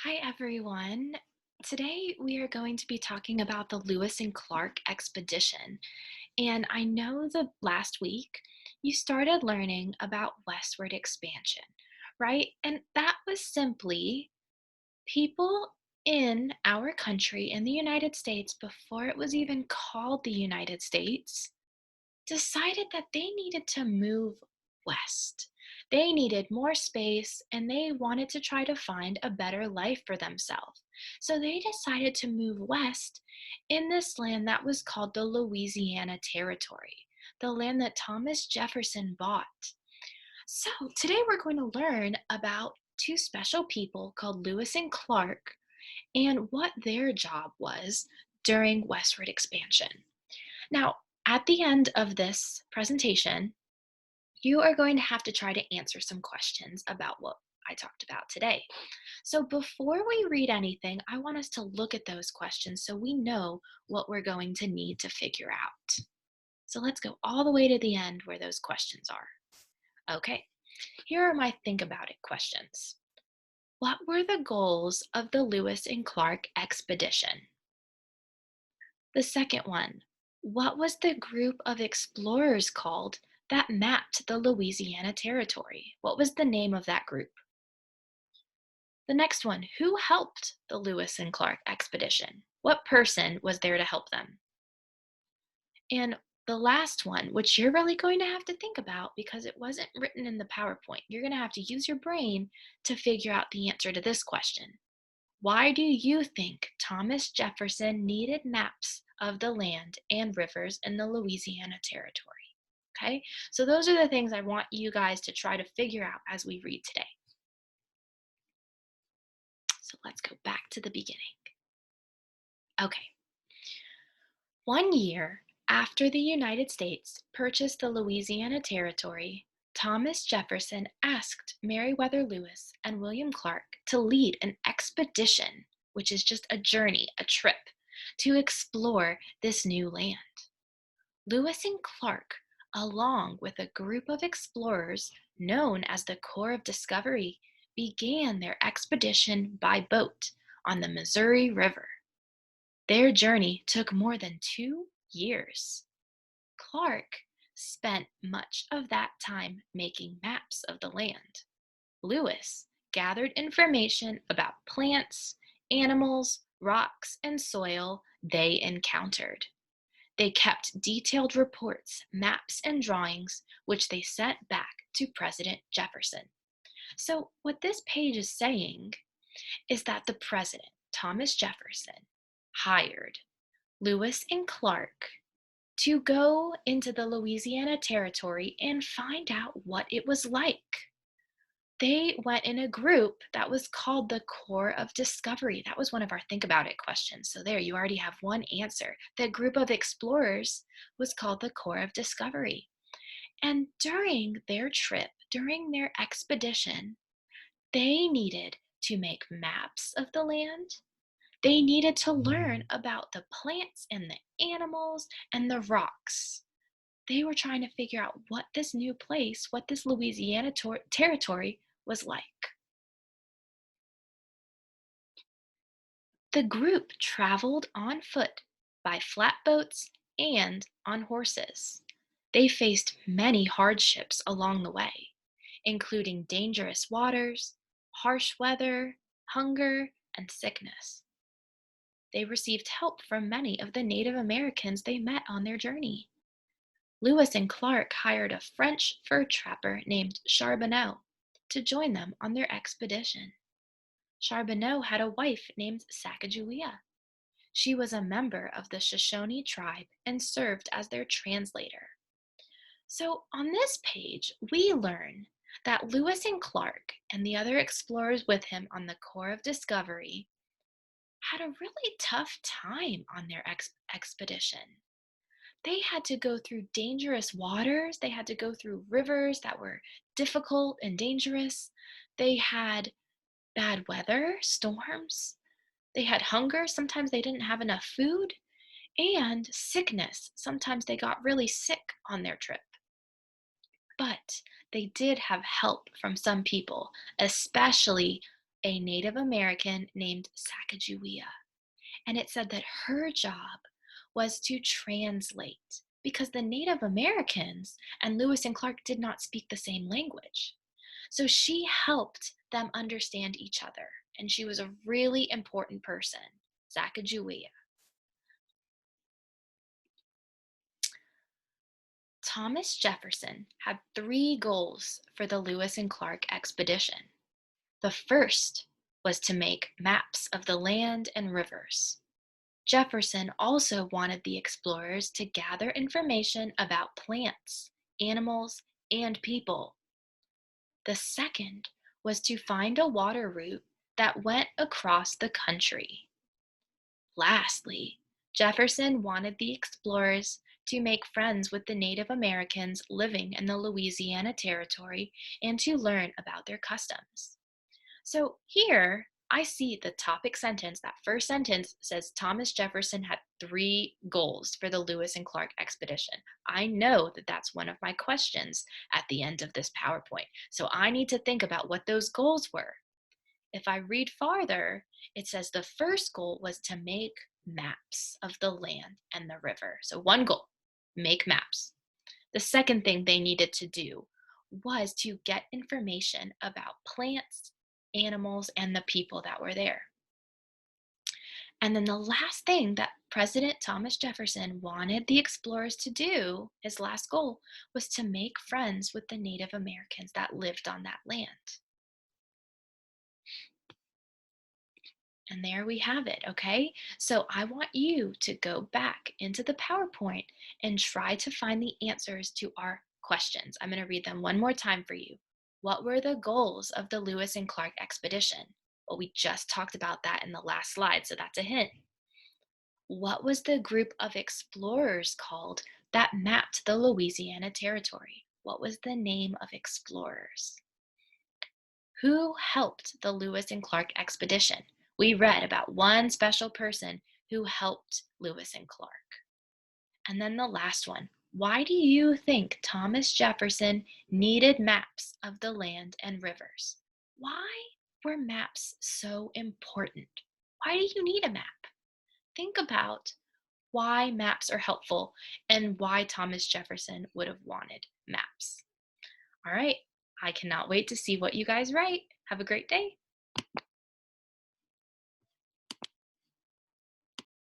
Hi, everyone. Today we are going to be talking about the Lewis and Clark expedition. And I know the last week you started learning about westward expansion, right? And that was simply people in our country, in the United States, before it was even called the United States, decided that they needed to move west. They needed more space and they wanted to try to find a better life for themselves. So they decided to move west in this land that was called the Louisiana Territory, the land that Thomas Jefferson bought. So today we're going to learn about two special people called Lewis and Clark and what their job was during westward expansion. Now, at the end of this presentation, you are going to have to try to answer some questions about what I talked about today. So before we read anything, I want us to look at those questions so we know what we're going to need to figure out. So let's go all the way to the end where those questions are. Okay, here are my think about it questions. What were the goals of the Lewis and Clark expedition? The second one, what was the group of explorers called that mapped the Louisiana Territory? What was the name of that group? The next one, who helped the Lewis and Clark expedition? What person was there to help them? And the last one, which you're really going to have to think about because it wasn't written in the PowerPoint. You're going to have to use your brain to figure out the answer to this question. Why do you think Thomas Jefferson needed maps of the land and rivers in the Louisiana Territory? Okay, so those are the things I want you guys to try to figure out as we read today. So let's go back to the beginning. Okay, 1 year after the United States purchased the Louisiana Territory, Thomas Jefferson asked Meriwether Lewis and William Clark to lead an expedition, which is just a journey, a trip, to explore this new land. Lewis and Clark, along with a group of explorers known as the Corps of Discovery, began their expedition by boat on the Missouri River. Their journey took more than 2 years. Clark spent much of that time making maps of the land. Lewis gathered information about plants, animals, rocks, and soil they encountered. They kept detailed reports, maps, and drawings, which they sent back to President Jefferson. So, what this page is saying is that the president, Thomas Jefferson, hired Lewis and Clark to go into the Louisiana Territory and find out what it was like. They went in a group that was called the Corps of Discovery. That was one of our think about it questions. So, there you already have one answer. The group of explorers was called the Corps of Discovery. And during their trip, during their expedition, they needed to make maps of the land. They needed to learn about the plants and the animals and the rocks. They were trying to figure out what this new place, what this Louisiana territory was like. The group traveled on foot, by flatboats, and on horses. They faced many hardships along the way, including dangerous waters, harsh weather, hunger, and sickness. They received help from many of the Native Americans they met on their journey. Lewis and Clark hired a French fur trapper named Charbonneau to join them on their expedition. Charbonneau had a wife named Sacagawea. She was a member of the Shoshone tribe and served as their translator. So on this page, we learn that Lewis and Clark and the other explorers with him on the Corps of Discovery had a really tough time on their expedition. They had to go through dangerous waters. They had to go through rivers that were difficult and dangerous. They had bad weather, storms. They had hunger. Sometimes they didn't have enough food. And sickness. Sometimes they got really sick on their trip. But they did have help from some people, especially a Native American named Sacagawea. And it said that her job was to translate because the Native Americans and Lewis and Clark did not speak the same language. So she helped them understand each other, and she was a really important person, Sacagawea. Thomas Jefferson had three goals for the Lewis and Clark expedition. The first was to make maps of the land and rivers. Jefferson also wanted the explorers to gather information about plants, animals, and people. The second was to find a water route that went across the country. Lastly, Jefferson wanted the explorers to make friends with the Native Americans living in the Louisiana Territory and to learn about their customs. So here I see the topic sentence. That first sentence says Thomas Jefferson had three goals for the Lewis and Clark expedition. I know that that's one of my questions at the end of this PowerPoint. So I need to think about what those goals were. If I read farther, it says the first goal was to make maps of the land and the river. So one goal, make maps. The second thing they needed to do was to get information about plants, animals, and the people that were there. And then the last thing that President Thomas Jefferson wanted the explorers to do, his last goal, was to make friends with the Native Americans that lived on that land. And there we have it, okay? So I want you to go back into the PowerPoint and try to find the answers to our questions. I'm going to read them one more time for you. What were the goals of the Lewis and Clark expedition? Well, we just talked about that in the last slide, so that's a hint. What was the group of explorers called that mapped the Louisiana Territory? What was the name of explorers? Who helped the Lewis and Clark expedition? We read about one special person who helped Lewis and Clark. And then the last one. Why do you think Thomas Jefferson needed maps of the land and rivers? Why were maps so important? Why do you need a map? Think about why maps are helpful and why Thomas Jefferson would have wanted maps. All right, I cannot wait to see what you guys write. Have a great day.